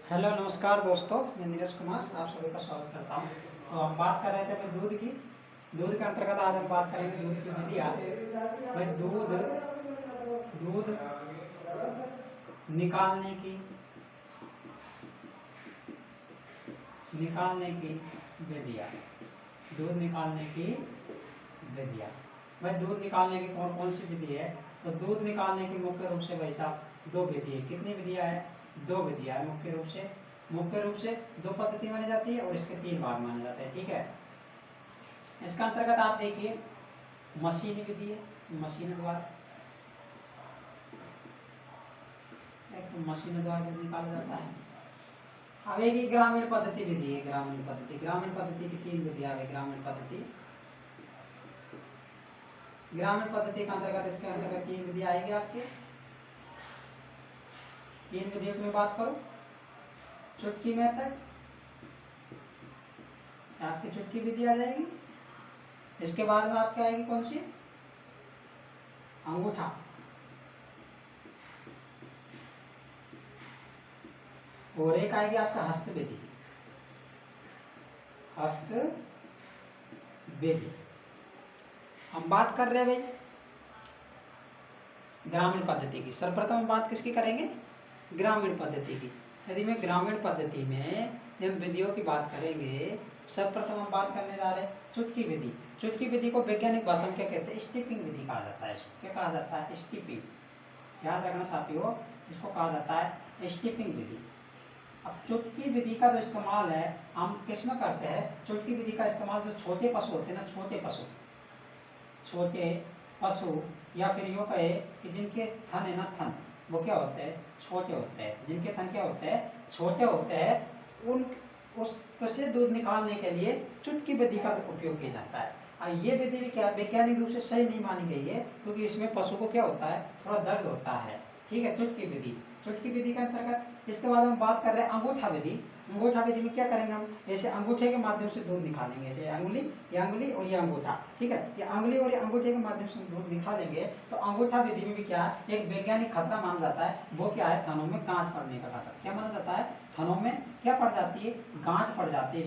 Hello नमस्कार दोस्तों, मैं नीरज कुमार आप सभी का स्वागत करता हूँ। तो हम बात कर रहे थे भाई दूध की। दूध के अंतर्गत आज हम बात करेंगे दूध की विधियाँ। भाई दूध दूध निकालने की विधियाँ। दूध निकालने की विधियाँ। भाई दूध निकालने की कौन कौन सी विधि है? तो दूध निकालने की मुख्य रूप से भाई साहब दो विधि है। कितनी विधियाँ है? दो विधियाँ है मुख्य रूप से दो पद्धति मानी जाती है और इसके तीन भाग माने जाते हैं। ठीक है, इसका अंतर्गत आप देखिए मशीनी विधि है, मशीन द्वारा दूध निकाला जाता है। अब एक ग्रामीण पद्धति विधि है। ग्रामीण पद्धति की तीन विधियां है। ग्रामीण पद्धति के अंतर्गत इसके अंतर्गत तीन विधि आएगी आपके। तीन विधियों की मैं बात करूं, चुटकी मेथड आपकी चुटकी विधि आ जाएगी। इसके बाद में आपके आएगी कौन सी? अंगूठा। और एक आएगी आपका हस्त विधि। हम बात कर रहे हैं भाई ग्रामीण पद्धति की। सर्वप्रथम बात किसकी करेंगे? ग्रामीण पद्धति की। यदि मैं ग्रामीण पद्धति में जब विधियों की बात करेंगे, सर्वप्रथम हम बात करने जा रहे हैं चुटकी विधि। चुटकी विधि को वैज्ञानिक भाषा में क्या कहते हैं? स्टीपिंग विधि कहा जाता है। इसको क्या कहा जाता है? स्टीपिंग। याद रखना साथियों, इसको कहा जाता है स्टीपिंग विधि। अब चुटकी विधि का जो इस्तेमाल है हम किसमें करते हैं? चुटकी विधि का इस्तेमाल जो छोटे पशु होते हैं ना, छोटे पशु या फिर यूँ कहे कि जिनके थन है ना, थन वो क्या होते हैं? छोटे होते हैं। जिनके थन क्या होते हैं? छोटे होते हैं। उन उससे दूध निकालने के लिए चुटकी विधि का उपयोग किया जाता है। ये विधि भी क्या वैज्ञानिक रूप से सही नहीं मानी गई है, क्योंकि इसमें पशु को क्या होता है? थोड़ा दर्द होता है। ठीक है, चुटकी विधि के अंतर्गत। इसके बाद हम बात कर रहे हैं अंगूठा विधि। अंगूठा विधि में क्या करेंगे हम? जैसे अंगूठे के माध्यम से दूध निकालेंगे। जैसे ये अंगुली और ये अंगूठा। ठीक है, ये अंगुली और ये अंगूठे के माध्यम से दूध निकालेंगे। तो अंगूठा विधि में भी क्या एक वैज्ञानिक खतरा माना जाता है। वो क्या है? थनों में गांठ पड़ने का खतरा। क्या माना जाता है? थनों में क्या पड़ जाती है? गांठ पड़ जाती है।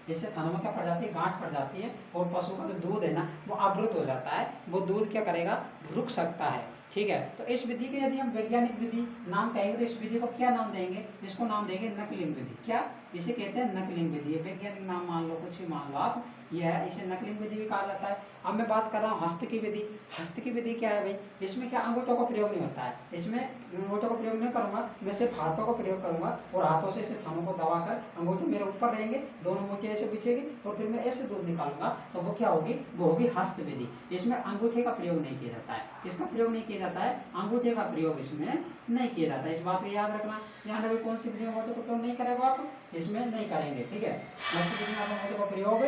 इससे थनों में क्या पड़ जाती है? गांठ पड़ जाती है और पशु का जो दूध है ना वो अवरुद्ध हो जाता है। वो दूध क्या करेगा? रुक सकता है। ठीक है, तो इस विधि के यदि हम वैज्ञानिक विधि नाम कहेंगे तो इस विधि को क्या नाम देंगे? इसको नाम देंगे नकलिंग विधि। क्या इसे कहते हैं? नकलिंग विधि। वैज्ञानिक नाम मान लो, कुछ भी मान लो आप, यह है, इसे नकलिंग विधि भी कहा जाता है। अब मैं बात कर रहा हूँ हस्त की विधि। हस्त की विधि क्या है भाई? इसमें क्या अंगूठों का प्रयोग नहीं होता है। इसमें अंगूठों का प्रयोग नहीं करूंगा, मैं सिर्फ हाथों का प्रयोग करूंगा और हाथों से इसे थनों को दबाकर अंगूठे मेरे ऊपर रहेंगे, दोनों मुट्ठी ऐसे बिछेगी और फिर मैं ऐसे दूध निकालूंगा। तो वो क्या होगी? वो होगी हस्त विधि। इसमें अंगूठे का प्रयोग नहीं किया जाता है। इसका प्रयोग नहीं किया जाता है, अंगूठे का प्रयोग इसमें नहीं किया जाता है। इस बात को याद रखना। यहाँ लगे कौन सी विधि में अंगूठे का प्रयोग नहीं करेगा आप? इसमें नहीं करेंगे। ठीक है, हस्त विधि में आप अंगूठे का प्रयोग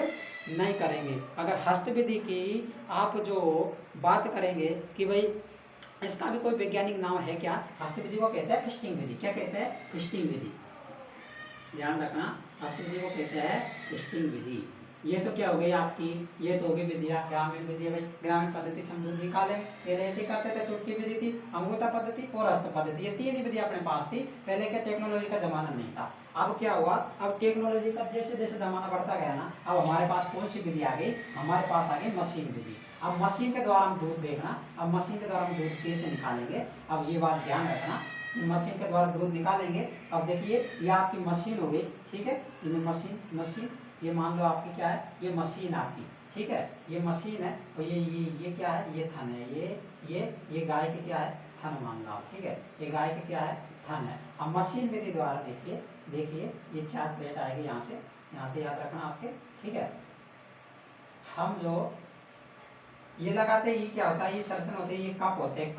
नहीं करेंगे। अगर हस्त विधि की आप जो बात करेंगे कि भाई इसका भी कोई वैज्ञानिक नाम है क्या? हस्त विधि को कहते हैं स्टिंग विधि। क्या कहते हैं? स्टिंग विधि। ध्यान रखना, हस्त विधि को कहते हैं स्टिंग विधि। ये तो क्या हो गई आपकी? ये तो होगी विधिया ग्रामीण विधि। भाई ग्रामीण पद्धति से हम दूध निकाले, पहले ऐसे करते थे। चुटकी विधि थी, अंगूठा पद्धति और हस्त पद्धति, ये तीन ही विधि अपने पास थी। पहले क्या टेक्नोलॉजी का जमाना नहीं था। अब क्या हुआ? अब टेक्नोलॉजी का जैसे जैसे जमाना बढ़ता गया ना, अब हमारे पास कौन सी विधि आ गई? हमारे पास आ गई मशीन विधि। अब मशीन के द्वारा हम दूध देखना, अब मशीन के द्वारा हम दूध कैसे निकालेंगे? अब ये बात ध्यान रखना, मशीन के द्वारा दूध निकालेंगे। अब देखिए ये आपकी मशीन हो गई। ठीक है, ये मशीन ये मान लो आपकी क्या है? ये मशीन आपकी। ठीक है, ये मशीन है और ये क्या है? ये थन है। ये गाय के क्या है? थन मान लो आप। ठीक है, ये गाय के क्या है? थन है। अब मशीन विधि द्वारा देखिए ये चार प्लेट आएगी यहाँ से याद रखना आपके। ठीक है, हम जो ये लगाते हैं, ये क्या होता है? ये सर्जन होते हैं, ये कप होते हैं।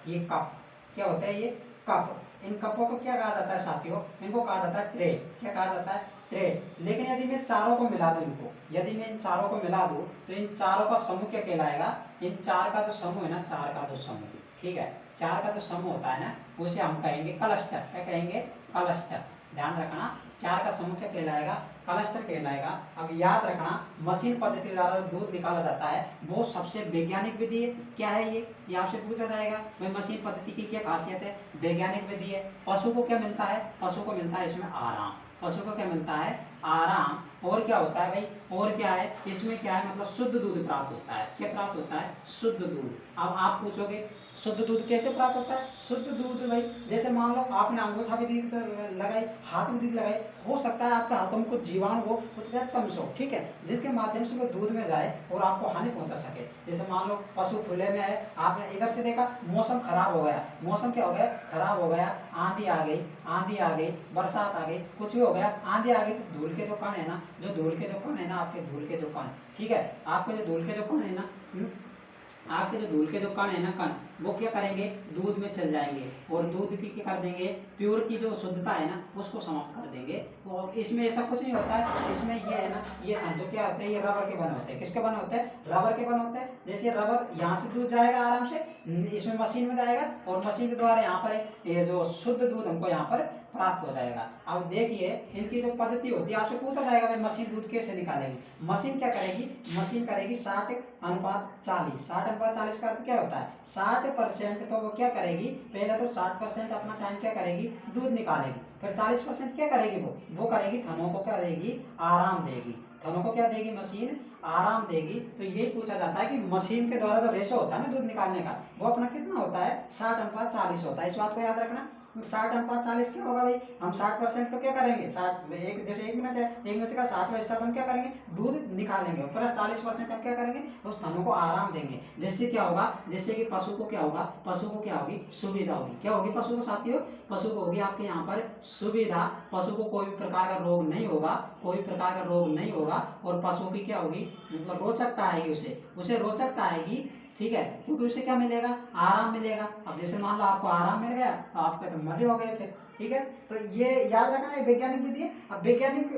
ये कप क्या होता है? ये कप। इन कपों को क्या कहा जाता है साथियों? इनको कहा जाता है ट्रे। क्या कहा जाता है? ट्रे। लेकिन यदि मैं चारों को मिला दूं, यदि मैं इन चारों को मिला दूं तो इन चारों का समूह क्या कहलाएगा? इन चार का जो समूह है ना, चार का जो समूह, ठीक है, चार का जो समूह होता है ना, उसे हम कहेंगे क्लस्टर। क्या कहेंगे? क्लस्टर। ध्यान रखना, 4 का समूह क्या कहलाएगा, क्लस्टर कहलाएगा। अब याद रखना, मशीन पद्धति द्वारा दूध निकाला जाता है वो सबसे वैज्ञानिक विधि है। क्या है ये आपसे पूछा जाएगा, भाई मशीन पद्धति की क्या खासियत है, वैज्ञानिक विधि है। पशु को क्या मिलता है, पशु को मिलता है इसमें आराम, पशु को क्या मिलता है, आराम। और क्या होता है भाई, और क्या है इसमें, क्या है मतलब शुद्ध दूध प्राप्त होता है। क्या प्राप्त होता है, शुद्ध दूध। अब आप पूछोगे शुद्ध दूध कैसे प्राप्त होता है, शुद्ध दूध भाई जैसे मान लो आपने अंगूठा भी दीद लगाई, हाथ में दीद लगाई, हो सकता है आपके हाथों में कुछ जीवाणु हो, कुछ रक्तअंश हो, ठीक है, जिसके माध्यम से वो दूध में जाए और आपको हानि पहुंचा सके। जैसे मान लो पशु खुले में है, आपने इधर से देखा मौसम खराब हो गया, मौसम क्या हो गया, खराब हो गया, आंधी आ गई, आंधी आ गई, बरसात आ गई, कुछ भी हो गया, आंधी आ गई, तो धूल के जो कण है ना, जो धूल के जो कण है ना, आपके धूल के जो कण, ठीक है, आपके जो धूल के जो कण है ना, आपके जो धूल के जो कण है ना, कण वो क्या करेंगे, दूध में चल जाएंगे और दूध की क्या कर देंगे, प्योर की जो शुद्धता है ना उसको समाप्त कर देंगे। और इसमें ऐसा कुछ नहीं होता है, इसमें ये है ना, ये जो क्या होते हैं, ये रबर के बने होते हैं। किसके बने होते हैं, रबर के बने होते हैं। जैसे रबर यहाँ से दूध जाएगा आराम से, इसमें मशीन में जाएगा और मशीन के द्वारा यहाँ पर ये जो शुद्ध दूध हमको यहाँ पर प्राप्त हो जाएगा। अब देखिए इनकी जो पद्धति होती है, आपसे पूछा जाएगा भाई मशीन दूध कैसे निकालेगी। मशीन क्या करेगी, मशीन करेगी 60:40। 60:40 का अर्थ क्या होता है, 60% तो वो क्या करेगी, पहले तो 60% अपना टाइम क्या करेगी, दूध निकालेगी, फिर 40% क्या करेगी, वो करेगी थनों को क्या देगी, आराम देगी। थनों को क्या देगी, मशीन आराम देगी। तो ये पूछा जाता है कि मशीन के द्वारा जो रेशो होता है ना दूध निकालने का, वो अपना कितना होता है, 60:40 होता है। इस बात को याद रखना, 60:40 क्या होगा भाई, हम 60% को क्या करेंगे, 60 एक जैसे 1 मिनट है, 1 मिनट का 60वां हिस्सा हम क्या करेंगे, दूध निकालेंगे, प्लस 40% हम क्या करेंगे, उस थनों को आराम देंगे। जिससे क्या होगा, जिससे कि पशु को क्या होगा, पशु को क्या होगी, सुविधा होगी। क्या होगी पशु को साथियों, पशु को होगी आपके यहाँ पर सुविधा। पशु को कोई भी प्रकार का रोग नहीं होगा, कोई प्रकार का रोग नहीं होगा। और पशु की क्या होगी, मतलब रोचकता आएगी, उसे रोचकता आएगी, ठीक है, क्योंकि उसे क्या मिलेगा, आराम मिलेगा। अब जैसे मान लो आपको आराम मिल गया तो आपके तो मजे हो गए फिर, ठीक है। तो ये याद रखना, ये वैज्ञानिक विधि है। अब वैज्ञानिक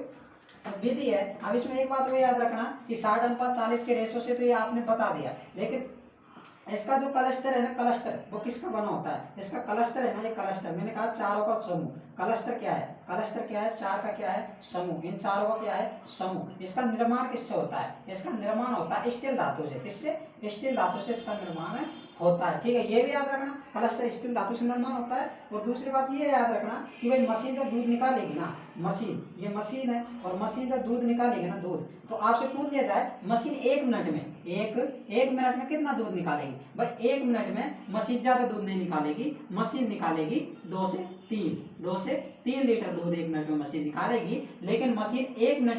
विधि है, अब इसमें एक बात को याद रखना कि 60:40 के रेशो से तो ये आपने बता दिया, लेकिन इसका जो क्लस्टर है ना, क्लस्टर वो किसका बना होता है, इसका क्लस्टर है ना, ये क्लस्टर मैंने कहा चारों का समूह। क्लस्टर क्या है, क्लस्टर क्या है, 4 का क्या है, समूह। इन चारों का क्या है, समूह। इसका निर्माण किससे होता है, इसका निर्माण होता है स्टील धातु से। किससे, स्टील धातु से इसका निर्माण होता है, ठीक है। ये भी याद रखना, क्लस्टर स्टील धातु से निर्माण होता है। और दूसरी बात ये याद रखना कि भाई मशीन जब दूध निकालेगी ना, मशीन, ये मशीन है, और मशीन जब दूध निकालेगी ना, दूध, तो आपसे पूछ लिया जाए मशीन 1 मिनट में, एक मिनट में कितना दूध निकालेगी, भाई 1 मिनट में मशीन ज्यादा दूध नहीं निकालेगी, मशीन निकालेगी 2 से 3 लीटर दूध 1 मिनट में मशीन निकालेगी। लेकिन मशीन 1 मिनट